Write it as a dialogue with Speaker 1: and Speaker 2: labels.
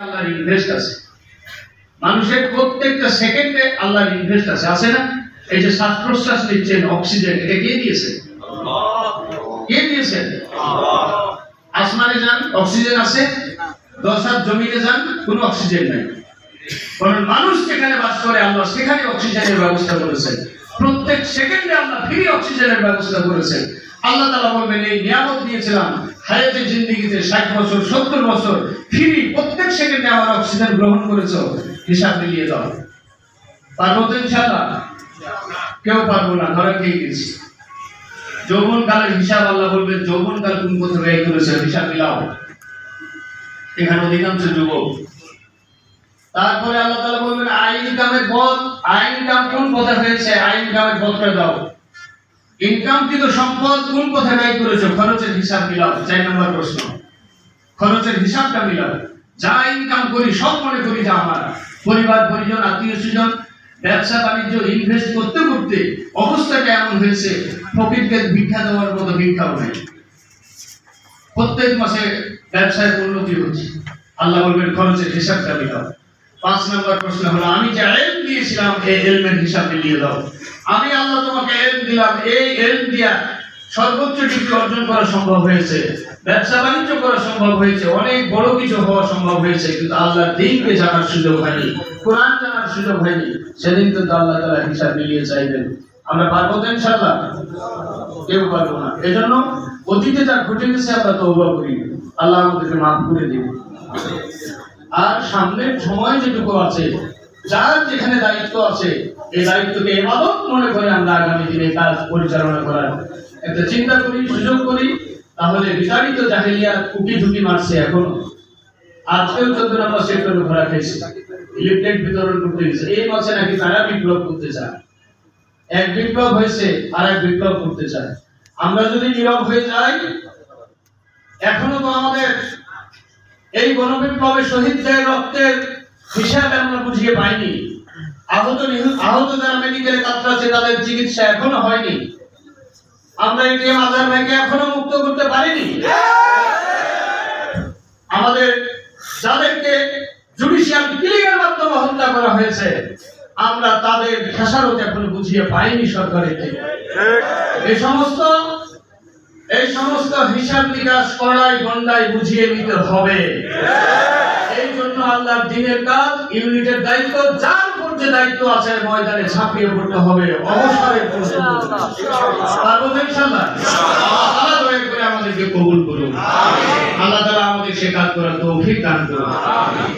Speaker 1: আল্লাহর ইনভেস্ট আছে, মানুষের প্রত্যেকটা সেকেন্ডে আল্লাহর ইনভেস্ট আছে, আছে না? এই যে শ্বাস প্রশ্বাস নিচ্ছেন, অক্সিজেন, এটা কে দিয়েছে? কে দিয়েছেন? আসমানে যান, অক্সিজেন আছে, 10 হাত জমিনে যান, কোনো অক্সিজেন নাই। কারণ মানুষ যেখানে বাস করে আল্লাহ সেখানে অক্সিজেনের ব্যবস্থা করেছেন। প্রত্যেক সেকেন্ডে আল্লাহ ফ্রি অক্সিজেনের ব্যবস্থা করেছেন। আল্লাহ তাআলা বলবেন, এই নিয়ামত দিয়েছিলাম হায়াতে জিন্দেগিতে 60 বছর 70 বছর ফ্রি, প্রত্যেক সেকেন্ডে আমার অক্সিজেন গ্রহণ করেছো, হিসাব মিলিয়ে দাও। পারবো তো ইনশাআল্লাহ? কেউ পারবো না, ধরা খেয়ে গেছি। যৌবনকালের হিসাব আল্লাহ বলবেন, যৌবনকাল কোন পথে ব্যয় করেছে, হিসাব মিলাও। এখানে অধিকাংশ যুবক। তারপরে আল্লাহ তাআলা বলবেন, আইন কামের পথ, আইন কাম কোন পথে হয়েছে, আইন কামের পথটা দাও। ইনকামকৃত সম্পদ কোন পথে ব্যয় করেছো, খরচের হিসাব মিলাও। 4 নম্বর প্রশ্ন, খরচের হিসাবটা মিলাও। যা ইনকাম করি সব মনে করি যা আমার, পরিবার পরিজন আত্মীয় স্বজন ব্যবসা বাণিজ্য ইনভেস্ট করতে করতে অবস্থাটা এমন হয়েছে ফকিরকে ভিক্ষা দেওয়ার মতো ভিক্ষাও নেই। প্রত্যেক মাসে ব্যবসায় উন্নতি হচ্ছে। আল্লাহ বলবেন খরচের হিসাবটা মিলাও। 5 নম্বর প্রশ্ন হলো, আমি যে ইলম দিয়েছিলাম এই ইলমের হিসাব মিলিয়ে দাও। আমি আল্লাহ তোমাকে ইলম দিলাম, এই ইলম দিয়া সর্বোচ্চ ডিগ্রি অর্জন করা সম্ভব হয়েছে, ব্যবসা বাণিজ্য করা সম্ভব হয়েছে, অনেক বড় কিছু হওয়া সম্ভব হয়েছে, কিন্তু আল্লাহর দ্বীনকে জানার সুযোগ হয়নি, কোরআন জানার সুযোগ হয়নি। সেদিন কিন্তু আল্লাহ তাআলা হিসাব মিলিয়ে চাইবেন। আমরা পারবো তো ইনশাআল্লাহ? কেউ পারবো না। এজন্য অতীতে যা ঘটে গেছে আমরা তওবা করি, আল্লাহ আমাদেরকে মাফ করে দিন। আর সামনের সময় যেটুকু আছে, যার যেখানে দায়িত্ব আছে, এই দায়িত্বকে ইবাদত মনে করে আমরা আগামী দিনে কাজ পরিচালনা করার একটা চিন্তা করি, সুযোগ করি। তাহলে বিতাড়িত জাহেলিয়া কুটি ঝুঁকি মারছে এখনো। আজকেও 14 নম্বর সেক্টরে ঘোরা খেয়েছে, ইলেকট্রিক বিতরণ করতে গেছে। এই মাসে নাকি তারা বিপ্লব করতে চায়। এক বিপ্লব হয়েছে আর এক বিপ্লব করতে চায়। আমরা যদি নীরব হয়ে যাই, এখনো তো আমাদের এই গণবিপ্লবের শহীদদের রক্তের হিসাব আমরা বুঝিয়ে পাইনি। আহত যারা মেডিকেলে কাতরাচ্ছে তাদের চিকিৎসা এখনো হয়নি। আমরা এটিএম আজার ভাইকে এখনো মুক্ত করতে পারিনি। আমাদের যাদেরকে জুডিশিয়াল কিলিংয়ের মাধ্যমে হত্যা করা হয়েছে, আমরা তাদের খেসারত এখনো বুঝিয়ে পাইনি সরকারের থেকে। এই সমস্ত হিসাব নিকাশ করাই গন্ডায় বুঝিয়ে নিতে হবে। এই জন্য আল্লাহর দ্বীনের কাজ, ইউনিটের দায়িত্ব, যার উপর যে দায়িত্ব আছে ময়দানে ঝাঁপিয়ে পড়তে হবে অবসরের প্রস্তুতি। পারবো তো ইনশাআল্লাহ? আল্লাহ দয়া করে আমাদেরকে কবুল করুন। আমিন। আল্লাহ তাআলা আমাদের সে কাজ করার তৌফিক দান করুন। আমিন।